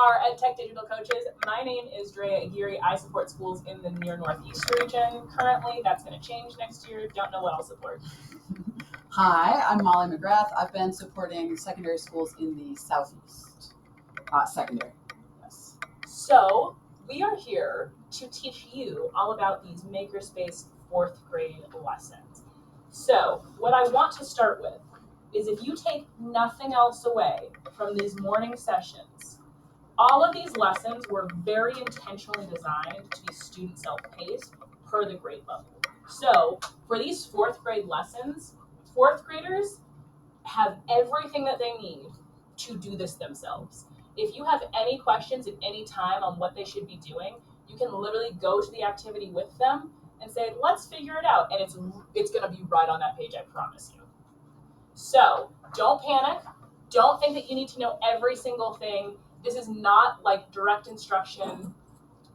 our EdTech Digital Coaches. My name is Drea Aguirre. I support schools in the near Northeast region currently. That's going to change next year. Don't know what I'll support. Hi, I'm Molly McGrath. I've been supporting secondary schools in the Southeast. Secondary, yes. So we are here to teach you all about these Makerspace 4th grade lessons. So what I want to start with is, if you take nothing else away from these morning sessions, all of these lessons were very intentionally designed to be student self-paced per the grade level. So for these 4th grade lessons, 4th graders have everything that they need to do this themselves. If you have any questions at any time on what they should be doing, you can literally go to the activity with them and say, let's figure it out. And it's going to be right on that page, I promise you. So don't panic. Don't think that you need to know every single thing. This is not like direct instruction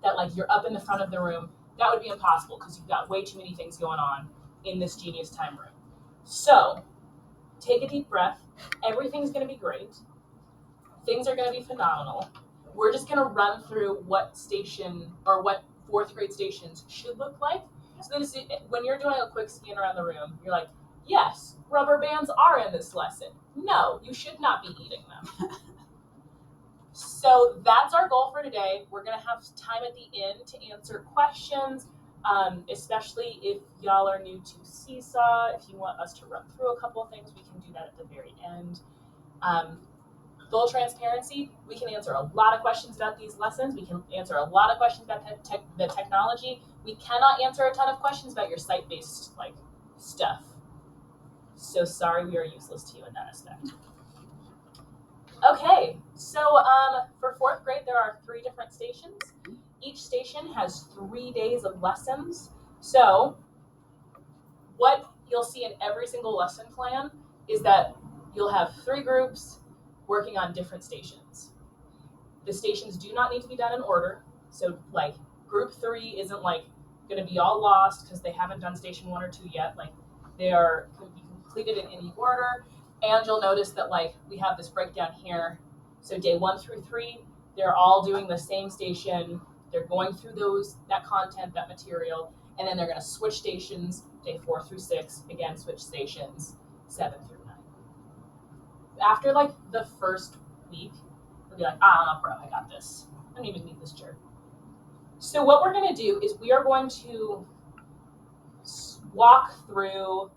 that like you're up in the front of the room. That would be impossible because you've got way too many things going on in this Genius Time room. So take a deep breath. Everything's going to be great. Things are going to be phenomenal. We're just going to run through what station or what 4th grade stations should look like. So this, when you're doing a quick scan around the room, you're like, yes, rubber bands are in this lesson. No, you should not be eating them. So that's our goal for today. We're going to have time at the end to answer questions, especially if y'all are new to Seesaw. If you want us to run through a couple of things, we can do that at the very end. Full transparency, we can answer a lot of questions about these lessons. We can answer a lot of questions about the technology. We cannot answer a ton of questions about your site-based stuff. So sorry, we are useless to you in that aspect. Okay, so for 4th grade, there are 3 different stations. Each station has 3 days of lessons. So what you'll see in every single lesson plan is that you'll have 3 groups working on different stations. The stations do not need to be done in order. So group 3 isn't going to be all lost because they haven't done station 1 or 2 yet. They are can be completed in any order. And you'll notice that we have this breakdown here. So day 1 through 3, they're all doing the same station. They're going through that content, that material, and then they're going to switch stations day 4 through 6. Again, switch stations 7 through 9. After the first week, we'll be like, bro, I got this. I don't even need this chair. So what we're going to do is we are going to walk through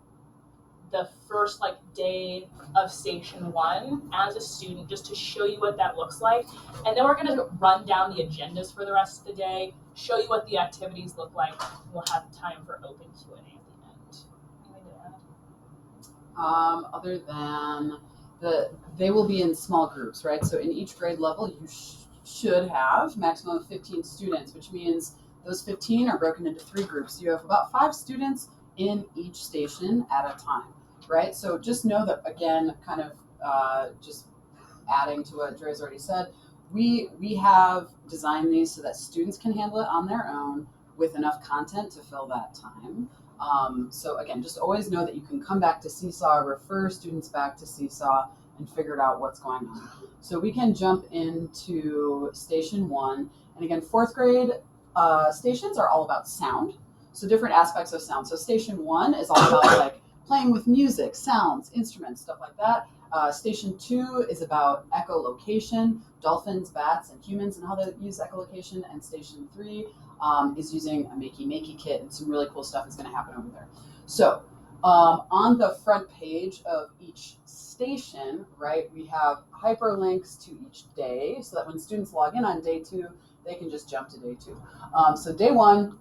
the first day of station 1 as a student, just to show you what that looks like. And then we're going to run down the agendas for the rest of the day, show you what the activities look like. We'll have time for open Q&A at the end. Anything to add? Other than they will be in small groups, right? So in each grade level, you should have maximum of 15 students, which means those 15 are broken into 3 groups. You have about 5 students in each station at a time, right? So just know that, again, kind of just adding to what Dre's already said, we have designed these so that students can handle it on their own with enough content to fill that time. So again, just always know that you can come back to Seesaw, refer students back to Seesaw, and figure out what's going on. So we can jump into station 1. And again, 4th grade stations are all about sound. So different aspects of sound. So station 1 is all about playing with music, sounds, instruments, stuff like that. Station 2 is about echolocation, dolphins, bats, and humans, and how they use echolocation. And station 3 is using a Makey kit, and some really cool stuff is going to happen over there. So on the front page of each station, right, we have hyperlinks to each day so that when students log in on day 2, they can just jump to day 2. So day 1,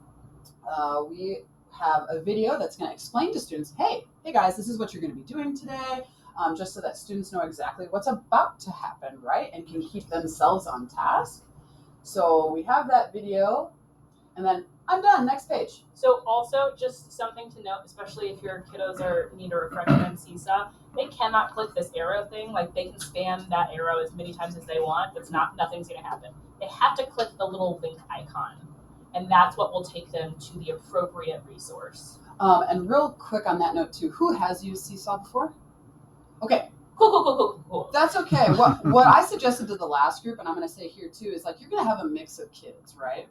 we have a video that's going to explain to students, hey guys, this is what you're going to be doing today, just so that students know exactly what's about to happen, right, and can keep themselves on task. So we have that video, and then I'm done. Next page. So also just something to note, especially if your kiddos need a refresher in Seesaw, they cannot click this arrow thing. They can spam that arrow as many times as they want. Nothing's going to happen. They have to click the little link icon, and that's what will take them to the appropriate resource. And real quick on that note too, who has used Seesaw before? Okay. Cool. Cool. That's okay. What I suggested to the last group, and I'm going to say here too, is like you're going to have a mix of kids, right?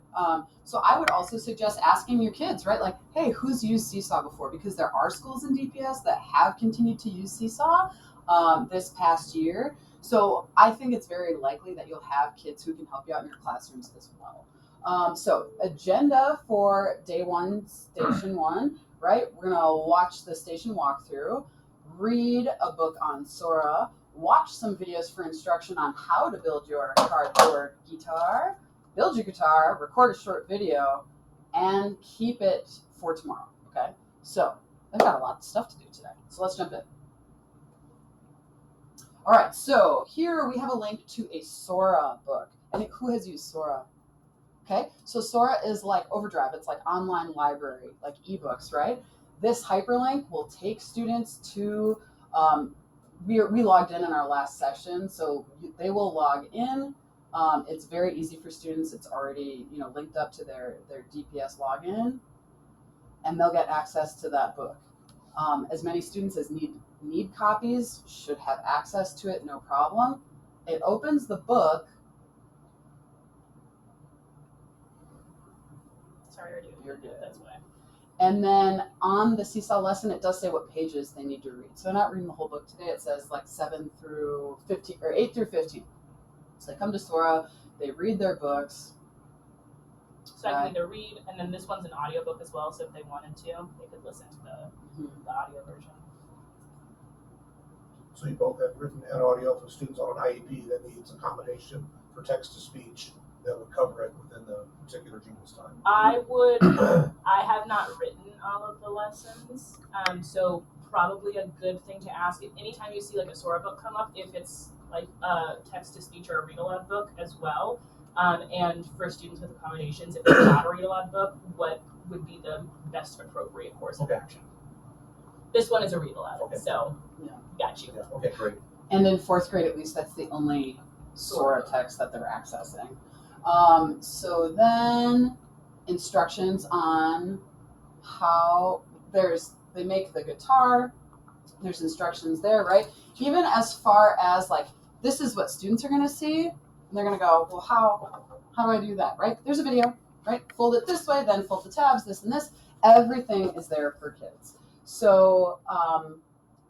So I would also suggest asking your kids, right? Like, hey, who's used Seesaw before? Because there are schools in DPS that have continued to use Seesaw this past year. So I think it's very likely that you'll have kids who can help you out in your classrooms as well. So agenda for day one, station one, right? We're going to watch the station walkthrough, read a book on Sora, watch some videos for instruction on how to build your cardboard guitar, build your guitar, record a short video, and keep it for tomorrow, okay? So I've got a lot of stuff to do today, so let's jump in. All right, so here we have a link to a Sora book. And who has used Sora? Okay, so Sora is like Overdrive. It's like online library, like ebooks, right? This hyperlink will take students to, we logged in our last session, so they will log in. It's very easy for students. It's already linked up to their DPS login, and they'll get access to that book. As many students as need copies should have access to it, no problem. It opens the book. Sorry, you're good. That's why. And then on the Seesaw lesson, it does say what pages they need to read. So I'm not reading the whole book today. It says like 7 through 15 or 8 through 15. So they come to Sora, they read their books. So I can either read, and then this one's an audiobook as well, so if they wanted to, they could listen to the audio version. So you both have written and audio for students on an IEP that needs a combination for text to speech that would cover it within the particular Genius time. I have not written all of the lessons, so probably a good thing to ask, anytime you see like a Sora book come up, if it's like a text to speech or a read aloud book as well. And for students with accommodations, if it's not a read aloud book, what would be the best appropriate course of action? This one is a read aloud, so got you. Yeah. Okay, great. And in 4th grade, at least, that's the only Sora text that they're accessing. So then instructions on how they make the guitar. There's instructions there, right? Even as far as like, this is what students are going to see. And they're going to go, well, how do I do that, right? There's a video, right? Fold it this way, then fold the tabs, this and this. Everything is there for kids. So,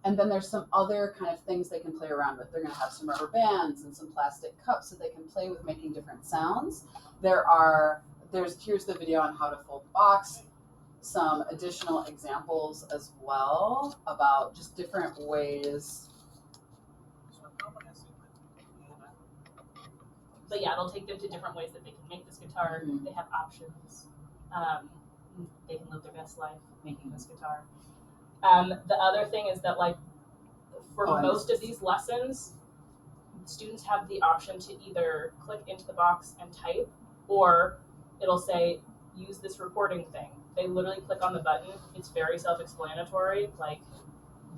and then there's some other kind of things they can play around with. They're going to have some rubber bands and some plastic cups that they can play with making different sounds. Here's the video on how to fold the box. Some additional examples as well about just different ways. But yeah, it'll take them to different ways that they can make this guitar. Mm-hmm. They have options. They can live their best life making this guitar. The other thing is that, like, for most of these lessons, students have the option to either click into the box and type, or it'll say, use this recording thing. They literally click on the button. It's very self-explanatory. Like,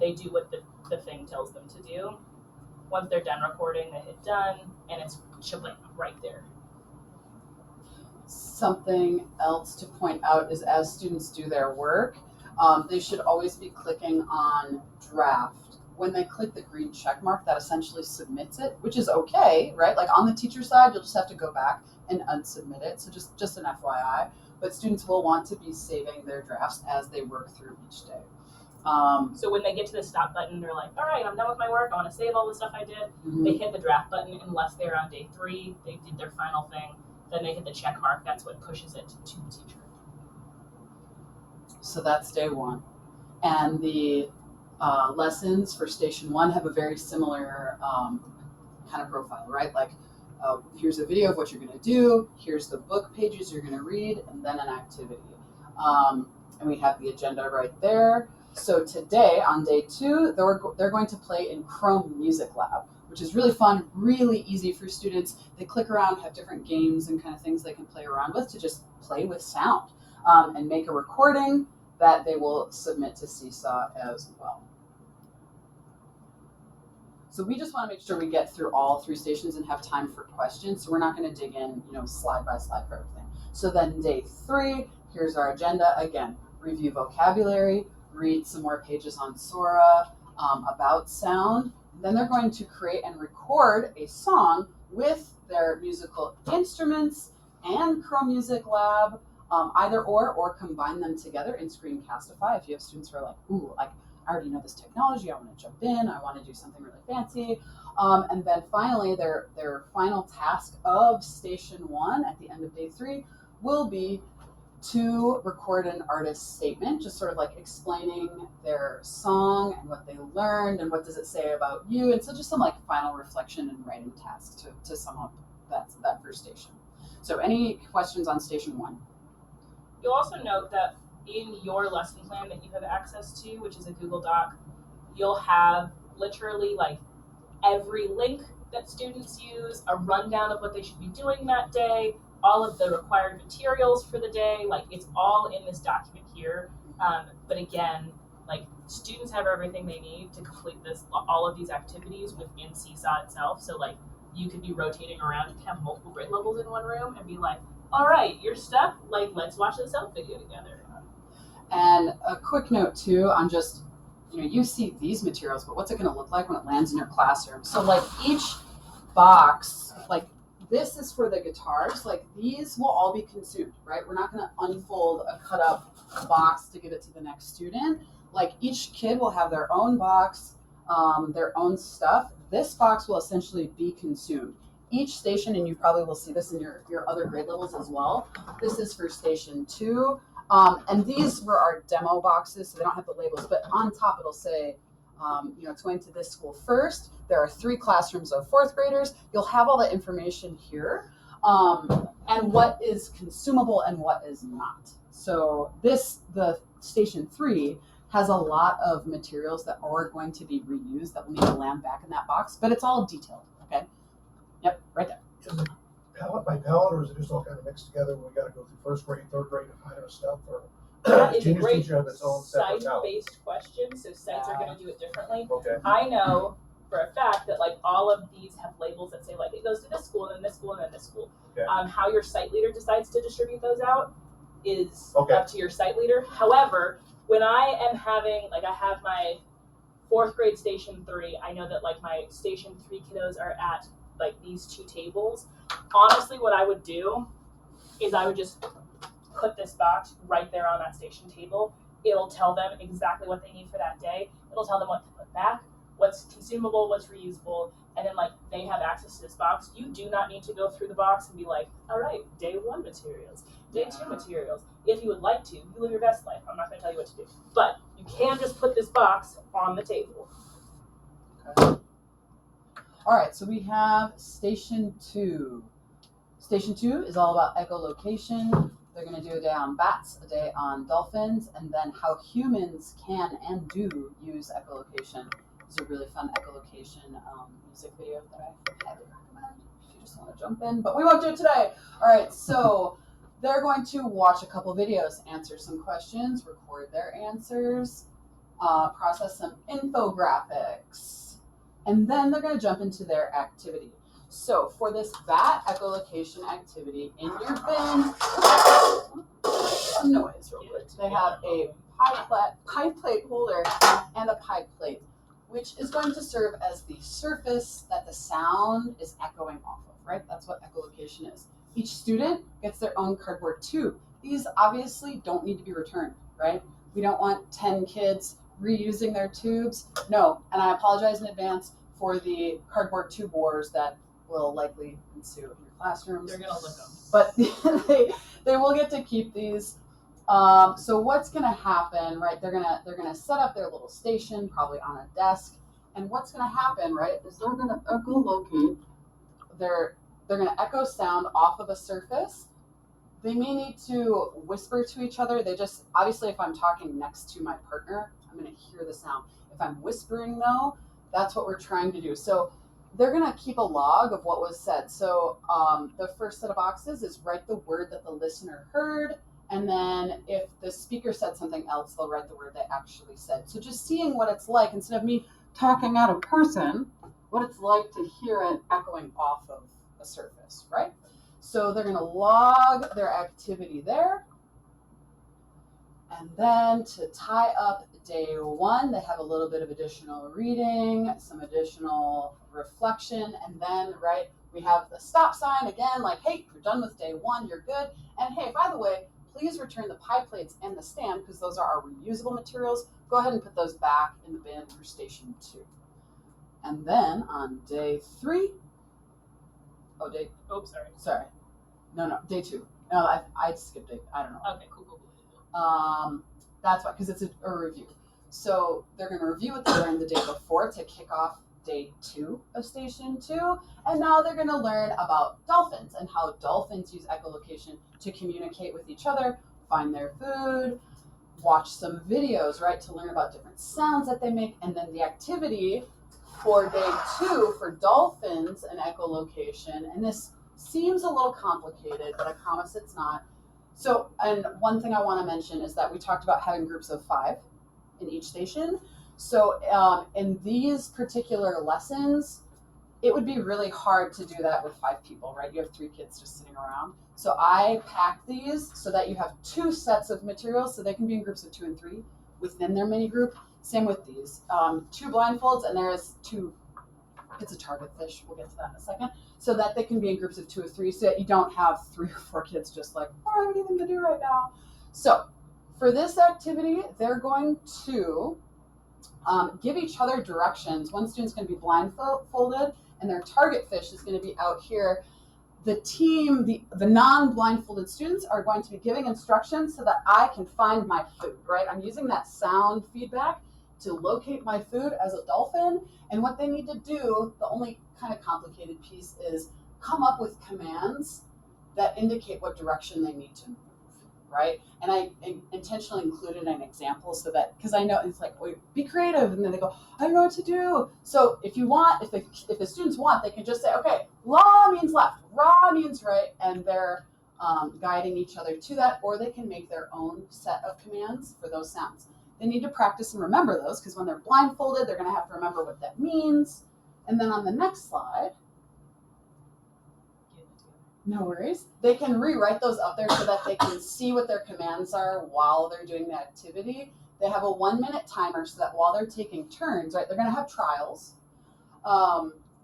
they do what the thing tells them to do. Once they're done recording, they hit done, and it's shablam right there. Something else to point out is as students do their work, they should always be clicking on draft. When they click the green check mark, that essentially submits it, which is okay, right? Like on the teacher side, you'll just have to go back and unsubmit it. So just an FYI. But students will want to be saving their drafts as they work through each day. So when they get to the stop button, they're like, all right, I'm done with my work. I want to save all the stuff I did. Mm-hmm. They hit the draft button unless they're on day 3. They did their final thing. Then they hit the check mark. That's what pushes it to the teacher. So that's day 1. And the lessons for station 1 have a very similar kind of profile, right? Like, here's a video of what you're going to do. Here's the book pages you're going to read, and then an activity. And we have the agenda right there. So today, on day 2, they're going to play in Chrome Music Lab, which is really fun, really easy for students. They click around, have different games and kind of things they can play around with to just play with sound and make a recording that they will submit to Seesaw as well. So we just want to make sure we get through all 3 stations and have time for questions. So we're not going to dig in, slide by slide for everything. So then day 3, here's our agenda. Again, review vocabulary, read some more pages on Sora, about sound, Then they're going to create and record a song with their musical instruments and Crow Music Lab, either or combine them together in Screencastify. If you have students who are like, ooh, like I already know this technology, I want to jump in, I want to do something really fancy. And then finally, their final task of Station 1 at the end of day 3 will be to record an artist statement, just sort of like explaining their song and what they learned and what does it say about you. And so just some like final reflection and writing tasks to sum up that first station. So any questions on Station 1? You'll also note that in your lesson plan that you have access to, which is a Google Doc, you'll have literally like every link that students use, a rundown of what they should be doing that day, all of the required materials for the day, like it's all in this document here. But again, like students have everything they need to complete all of these activities within Seesaw itself. So like you could be rotating around and have multiple grade levels in one room and be like, all right, you're stuck, like let's watch this out video together. And a quick note too on just, you see these materials, but what's it going to look like when it lands in your classroom? So like each box, like this is for the guitars, like these will all be consumed, right? We're not going to unfold a cut up box to give it to the next student. Like each kid will have their own box, their own stuff. This box will essentially be consumed. Each station, and you probably will see this in your other grade levels as well. This is for Station 2. And these were our demo boxes, so they don't have the labels, but on top it'll say, it's going to this school first. There are 3 classrooms of 4th graders. You'll have all the information here, and what is consumable and what is not. So the Station 3 has a lot of materials that are going to be reused that will need to land back in that box, but it's all detailed, okay? Yep, right there. Is it palette by palette, or is it just all kind of mixed together? We got to go through 1st grade, 3rd grade to find our stuff, or That is a junior great teacher have its own separate palette? site-based question, so sites are going to do it differently. Okay. I know for a fact that like all of these have labels that say like it goes to this school and then this school and then this school. Okay. How your site leader decides to distribute those out is Okay. up to your site leader. However, when I am having I have my 4th grade Station 3, I know that like my Station 3 kiddos are at like these 2 tables. Honestly, what I would do is I would just put this box right there on that station table. It'll tell them exactly what they need for that day. It'll tell them what to put back, what's consumable, what's reusable, and then like they have access to this box. You do not need to go through the box and be like, all right, day 1 materials, day 2 materials. If you would like to, you live your best life. I'm not going to tell you what to do, but you can just put this box on the table. Okay. All right, so we have Station 2. Station 2 is all about echolocation. They're going to do a day on bats, a day on dolphins, and then how humans can and do use echolocation. It's a really fun echolocation music video that I highly recommend if you just want to jump in, but we won't do it today. All right, so they're going to watch a couple videos, answer some questions, record their answers, process some infographics, and then they're going to jump into their activity. So for this bat echolocation activity, in your bin, some noise real quick. They have a pie plate holder and a pie plate, which is going to serve as the surface that the sound is echoing off of, right? That's what echolocation is. Each student gets their own cardboard tube. These obviously don't need to be returned, right? We don't want 10 kids reusing their tubes. No, and I apologize in advance for the cardboard tube wars that will likely ensue in your classrooms. They're gonna lick them, but they will get to keep these. So what's gonna happen, right? They're gonna set up their little station, probably on a desk, and what's gonna happen, right, is they're gonna echolocate. They're gonna echo sound off of a surface. They may need to whisper to each other. They just, obviously, if I'm talking next to my partner, I'm gonna hear the sound. If I'm whispering though, that's what we're trying to do. So they're going to keep a log of what was said. So the first set of boxes is write the word that the listener heard. And then if the speaker said something else, they'll write the word they actually said. So just seeing what it's like, instead of me talking out of person, what it's like to hear it echoing off of a surface, right? So they're going to log their activity there. And then to tie up day 1, they have a little bit of additional reading, some additional reflection, and then, right, we have the stop sign again, like, hey, you're done with day 1, you're good. And hey, by the way, please return the pie plates and the stand because those are our reusable materials. Go ahead and put those back in the bin for station 2. And then on day 3, sorry. No, day 2. No, I skipped it. I don't know. Okay, cool. That's why, because it's a review. So they're going to review what they learned the day before to kick off day 2 of station 2. And now they're going to learn about dolphins and how dolphins use echolocation to communicate with each other, find their food, watch some videos, right, to learn about different sounds that they make. And then the activity for day 2 for dolphins and echolocation, and this seems a little complicated, but I promise it's not. So, and one thing I want to mention is that we talked about having groups of 5 in each station. So in these particular lessons, it would be really hard to do that with 5 people, right? You have 3 kids just sitting around. So I pack these so that you have 2 sets of materials, so they can be in groups of 2 and 3 within their mini group. Same with these. 2 blindfolds, and there is 2, it's a target fish, we'll get to that in a second, so that they can be in groups of 2 or 3, so that you don't have 3 or 4 kids just like, I don't have anything to do right now. So for this activity, they're going to give each other directions. One student's going to be blindfolded, and their target fish is going to be out here. The team, the non-blindfolded students are going to be giving instructions so that I can find my food, right? I'm using that sound feedback to locate my food as a dolphin. And what they need to do, the only kind of complicated piece is come up with commands that indicate what direction they need to move, right? And I intentionally included an example so that, because I know it's like, wait, be creative, and then they go, I don't know what to do. So if you want, if the students want, they can just say, okay, la means left, ra means right, and they're guiding each other to that, or they can make their own set of commands for those sounds. They need to practice and remember those, because when they're blindfolded, they're going to have to remember what that means. And then on the next slide, no worries, they can rewrite those up there so that they can see what their commands are while they're doing the activity. They have a 1-minute timer so that while they're taking turns, right, they're going to have trials.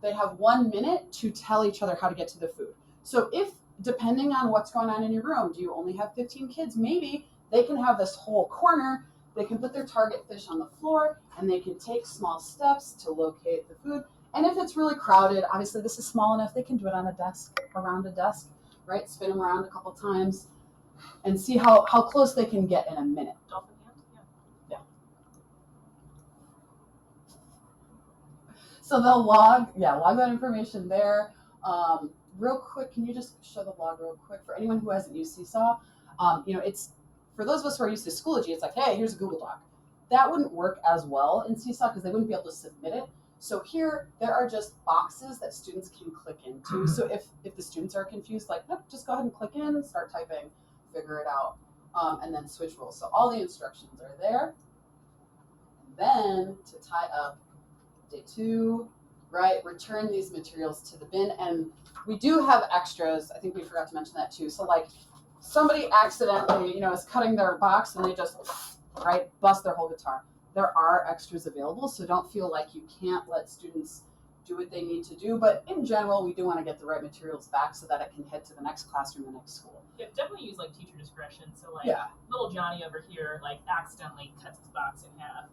They have 1 minute to tell each other how to get to the food. So if, depending on what's going on in your room, do you only have 15 kids? Maybe they can have this whole corner. They can put their target fish on the floor, and they can take small steps to locate the food. And if it's really crowded, obviously this is small enough, they can do it on a desk, around a desk, right? Spin them around a couple times and see how close they can get in a minute. Dolphin hand? Yeah. So they'll log that information there. Real quick, can you just show the log real quick for anyone who hasn't used Seesaw? It's, for those of us who are used to Schoology, it's like, hey, here's a Google Doc. That wouldn't work as well in Seesaw because they wouldn't be able to submit it. So here, there are just boxes that students can click into. So if the students are confused, like, nope, just go ahead and click in, start typing, figure it out, and then switch roles. So all the instructions are there. And then to tie up day 2, right, return these materials to the bin. And we do have extras. I think we forgot to mention that too. So like somebody accidentally, is cutting their box and they just, right, bust their whole guitar. There are extras available, so don't feel like you can't let students do what they need to do. But in general, we do want to get the right materials back so that it can head to the next classroom, the next school. Yeah, definitely use like teacher discretion. So like little Johnny over here like accidentally cuts his box in half.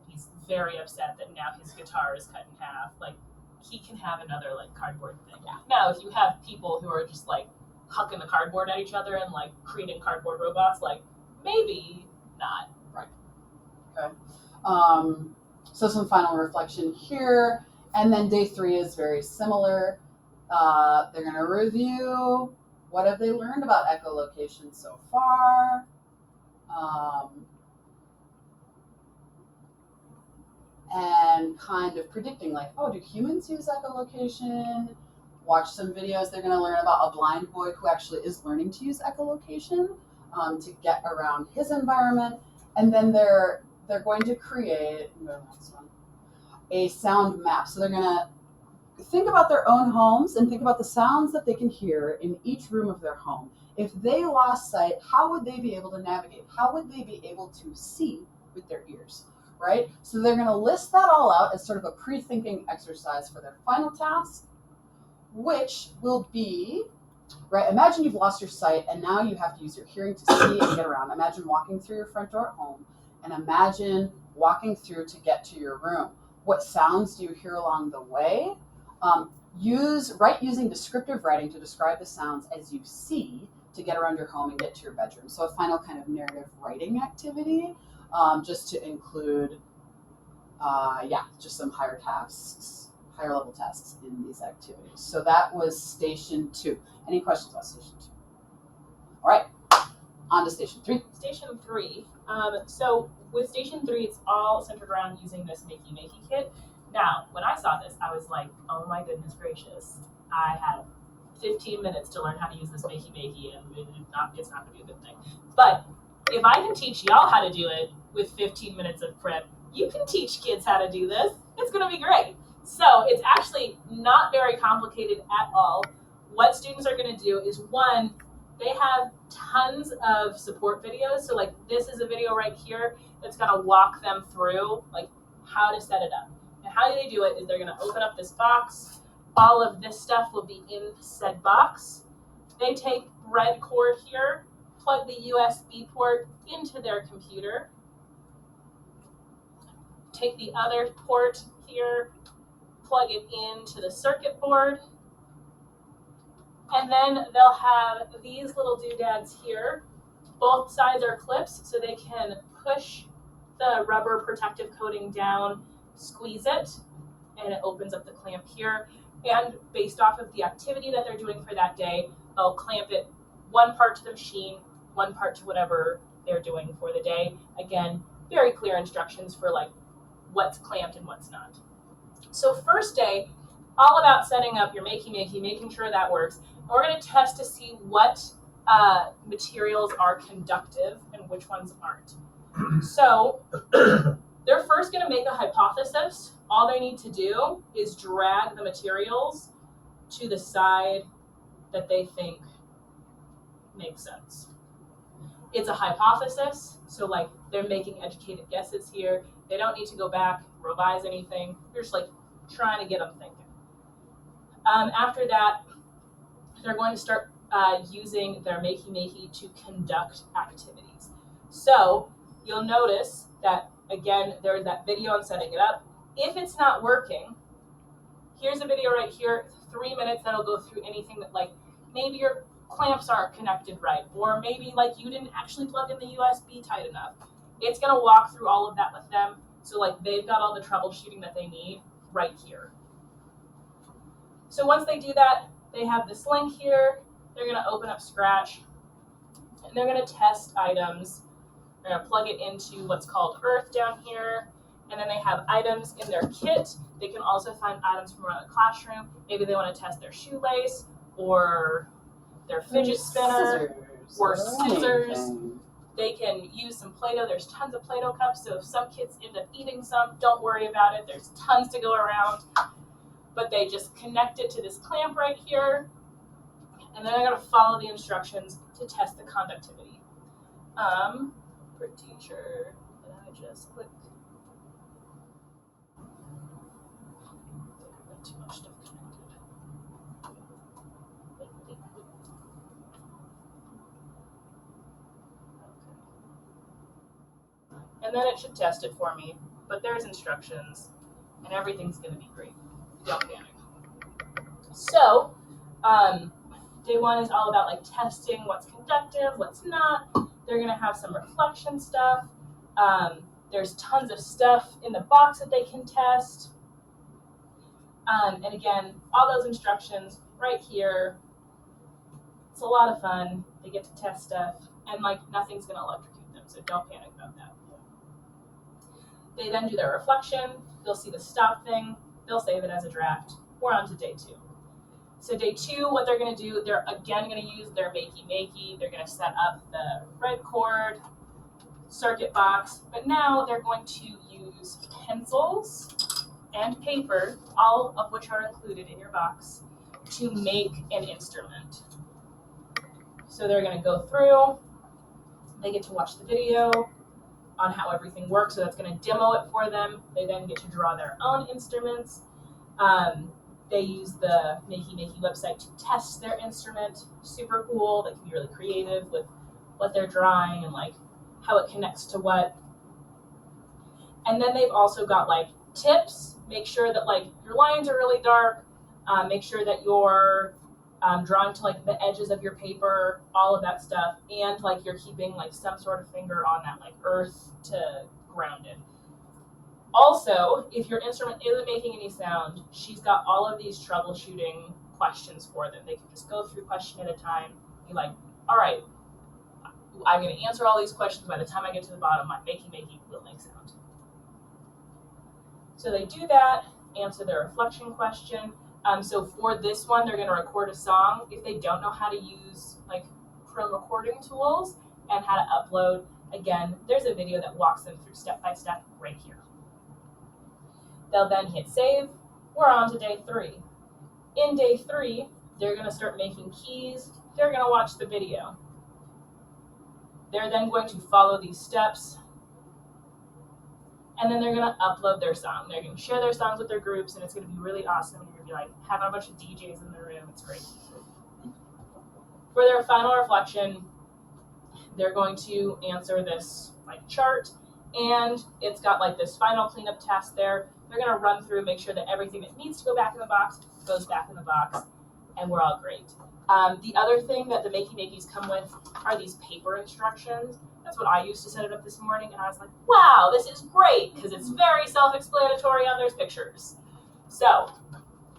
He's very upset that now his guitar is cut in half. Like he can have another like cardboard thing. Yeah. Now if you have people who are just like hucking the cardboard at each other and like creating cardboard robots, like maybe not. Right. Okay. So some final reflection here, and then day 3 is very similar. They're going to review what have they learned about echolocation so far, and kind of predicting like, oh, do humans use echolocation? Watch some videos. They're going to learn about a blind boy who actually is learning to use echolocation to get around his environment, and then they're going to create a sound map. So they're going to think about their own homes and think about the sounds that they can hear in each room of their home. If they lost sight, how would they be able to navigate? How would they be able to see with their ears, right? So they're going to list that all out as sort of a pre-thinking exercise for their final task, which will be, right, imagine you've lost your sight and now you have to use your hearing to see and get around. Imagine walking through your front door at home, and imagine walking through to get to your room. What sounds do you hear along the way? Using descriptive writing to describe the sounds as you see to get around your home and get to your bedroom. So a final kind of narrative writing activity, just to include, just some higher level tasks in these activities. So that was station 2. Any questions about station 2? All right, on to station 3. Station 3. So with station 3, it's all centered around using this Makey kit. Now, when I saw this, I was like, oh my goodness gracious. I have 15 minutes to learn how to use this Makey, and it's not going to be a good thing. But if I can teach y'all how to do it with 15 minutes of prep, you can teach kids how to do this. It's going to be great. So it's actually not very complicated at all. What students are going to do is, one, they have tons of support videos. So like this is a video right here that's going to walk them through like how to set it up. And how they do it is they're going to open up this box. All of this stuff will be in said box. They take red cord here, plug the USB port into their computer, take the other port here, plug it into the circuit board, and then they'll have these little doodads here. Both sides are clips, so they can push the rubber protective coating down, squeeze it, and it opens up the clamp here. And based off of the activity that they're doing for that day, they'll clamp it one part to the machine, one part to whatever they're doing for the day. Again, very clear instructions for like what's clamped and what's not. So first day, all about setting up your Makey, making sure that works. And we're going to test to see what materials are conductive and which ones aren't. So they're first going to make a hypothesis. All they need to do is drag the materials to the side that they think makes sense. It's a hypothesis, so like they're making educated guesses here. They don't need to go back, revise anything. They're just like trying to get them thinking. After that, they're going to start using their Makey to conduct activities. So you'll notice that, again, there's that video on setting it up. If it's not working, here's a video right here, 3 minutes that'll go through anything that like maybe your clamps aren't connected right, or maybe like you didn't actually plug in the USB tight enough. It's going to walk through all of that with them. So like they've got all the troubleshooting that they need right here. So once they do that, they have this link here. They're going to open up Scratch and they're going to test items. They're going to plug it into what's called Earth down here. And then they have items in their kit. They can also find items from around the classroom. Maybe they want to test their shoelace or their fidget spinner or scissors. They can use some Play-Doh. There's tons of Play-Doh cups. So if some kids end up eating some, don't worry about it. There's tons to go around. But they just connect it to this clamp right here. And then they're going to follow the instructions to test the conductivity. Pretty sure that I just click. Too much stuff connected. And then it should test it for me, but there's instructions, and everything's going to be great. Don't panic. So, day 1 is all about like testing what's conductive, what's not. They're going to have some reflection stuff. There's tons of stuff in the box that they can test. And again, all those instructions right here. It's a lot of fun. They get to test stuff, and like nothing's going to electrocute them, so don't panic about that. They then do their reflection. They'll see the stop thing. They'll save it as a draft. We're on to day 2. So day 2, what they're going to do, they're again going to use their Makey. They're going to set up the red cord, circuit box, but now they're going to use pencils and paper, all of which are included in your box, to make an instrument. So they're going to go through, they get to watch the video on how everything works, so that's going to demo it for them. They then get to draw their own instruments. They use the Makey website to test their instrument. Super cool. They can be really creative with what they're drawing and like how it connects to what. And then they've also got like tips. Make sure that like your lines are really dark. Make sure that you're drawing to like the edges of your paper, all of that stuff, and like you're keeping like some sort of finger on that like earth to ground it. Also, if your instrument isn't making any sound, she's got all of these troubleshooting questions for them. They can just go through question at a time, be like, all right, I'm going to answer all these questions. By the time I get to the bottom, my makey will make sound. So they do that, answer their reflection question. So for this one, they're going to record a song. If they don't know how to use like Chrome recording tools and how to upload, again, there's a video that walks them through step by step right here. They'll then hit save. We're on to day 3. In day 3, they're going to start making keys. They're going to watch the video. They're then going to follow these steps. And then they're going to upload their song. They're going to share their songs with their groups, and it's going to be really awesome. You're going to be like having a bunch of DJs in the room. It's great. For their final reflection, they're going to answer this like chart, and it's got like this final cleanup task there. They're going to run through, make sure that everything that needs to go back in the box goes back in the box, and we're all great. The other thing that the Makeys come with are these paper instructions. That's what I used to set it up this morning, and I was like, wow, this is great, because it's very self-explanatory on there's pictures. So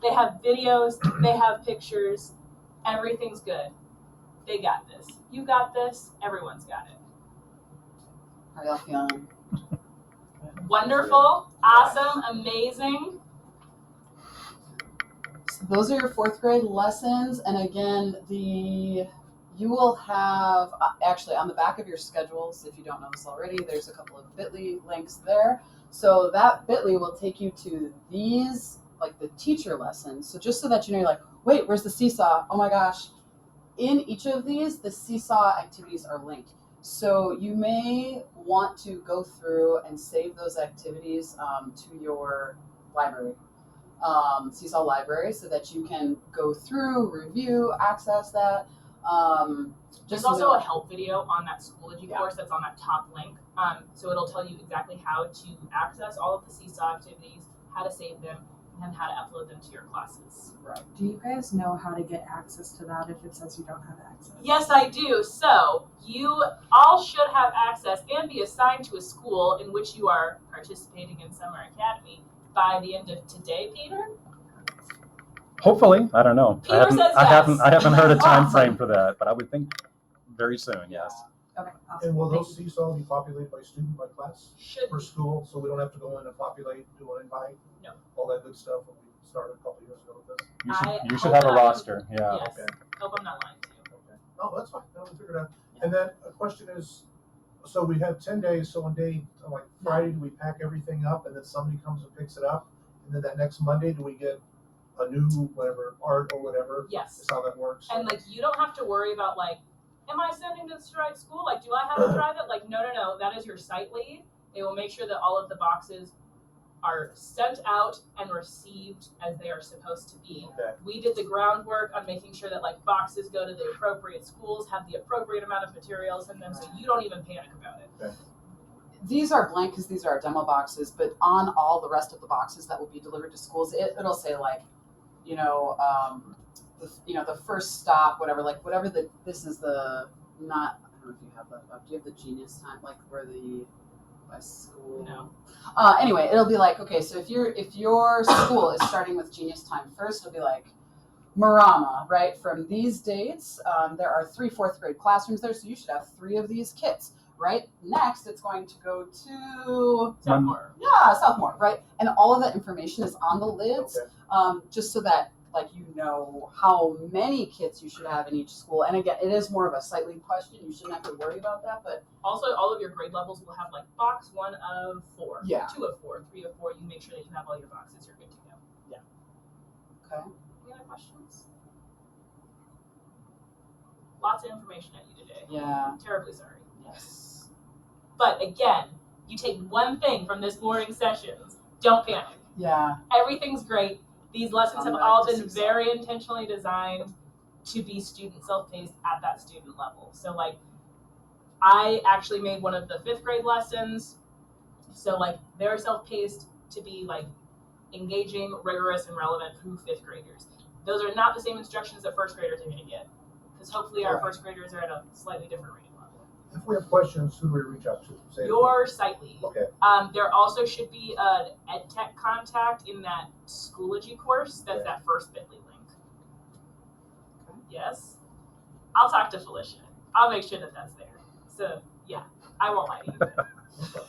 they have videos, they have pictures, everything's good. They got this. You got this, everyone's got it. How are y'all feeling? Wonderful, awesome, amazing. So those are your 4th grade lessons, and again, you will have, actually on the back of your schedules, if you don't know this already, there's a couple of bit.ly links there. So that bit.ly will take you to these, like the teacher lessons. So just so that you know, you're like, wait, where's the seesaw? Oh my gosh. In each of these, the seesaw activities are linked. So you may want to go through and save those activities to your library, Seesaw library, so that you can go through, review, access that. There's also a help video on that Schoology course that's on that top link. So it'll tell you exactly how to access all of the Seesaw activities, how to save them, and how to upload them to your classes. Right. Do you guys know how to get access to that if it says you don't have access? Yes, I do. So you all should have access and be assigned to a school in which you are participating in Summer Academy by the end of today, Peter? Hopefully, I don't know. Peter says yes. I haven't heard a time frame for that, but I would think very soon. Yes. Okay, awesome. And will Thank those seesaw be populated by student, by class, Should per school, so we don't have to go in and populate, do an invite? No. All that good stuff when we started a couple years ago with this? You should hope have a I'm- roster. Yeah. Yes. Okay. Hope I'm not lying to you. Okay. Oh, that's fine, no, we figured it out. And then a question is, so we have 10 days, so on day, like Friday, do we pack everything up and then somebody comes and picks it up? And then that next Monday, do we get a new, whatever, art or whatever? Yes. Is how that works? And like you don't have to worry about like, am I sending this to the right school? Like, do I have to drive it? Like, no. That is your site lead. They will make sure that all of the boxes are sent out and received as they are supposed to be. Okay. We did the groundwork on making sure that like boxes go to the appropriate schools, have the appropriate amount of materials in them, so you don't even panic about it. Okay. These are blank because these are our demo boxes, but on all the rest of the boxes that will be delivered to schools, it'll say like, the first stop, whatever, like whatever this is the, not, I don't know if you have that up. Do you have the Genius time, like where the, by school? No. Anyway, it'll be like, okay, so if your school is starting with Genius time first, it'll be like Marama, right? From these dates, there are 3 4th grade classrooms there, so you should have 3 of these kits, right? Next, it's going to go to Sophomore. Southmore, right? And all of that information is on the lids, Okay. just so that like you know how many kits you should have in each school. And again, it is more of a slightly question. You shouldn't have to worry about that, but Also, all of your grade levels will have like box 1 of 4, Yeah. 2 of 4, 3 of 4. You make sure that you have all your boxes. You're good to go. okay. Any other questions? Lots of information at you today. Yeah. I'm terribly sorry. Yes. But again, you take one thing from this morning's sessions. Don't panic. Yeah. Everything's great. These lessons Come have back all to been Seesaw. very intentionally designed to be student self-paced at that student level. So like, I actually made one of the 5th grade lessons. So like, they're self-paced to be like engaging, rigorous, and relevant for 5th graders. Those are not the same instructions that 1st graders are going to get, because hopefully our Right. 1st graders are at a slightly different reading level. If we have questions, who do we reach out to? Say it. Your site lead. Okay. There also should be an ed tech contact in that Schoology course. That's Okay. that first bit.ly link. Yes. I'll talk to Felicia. I'll make sure that that's there. So yeah, I won't lie to you.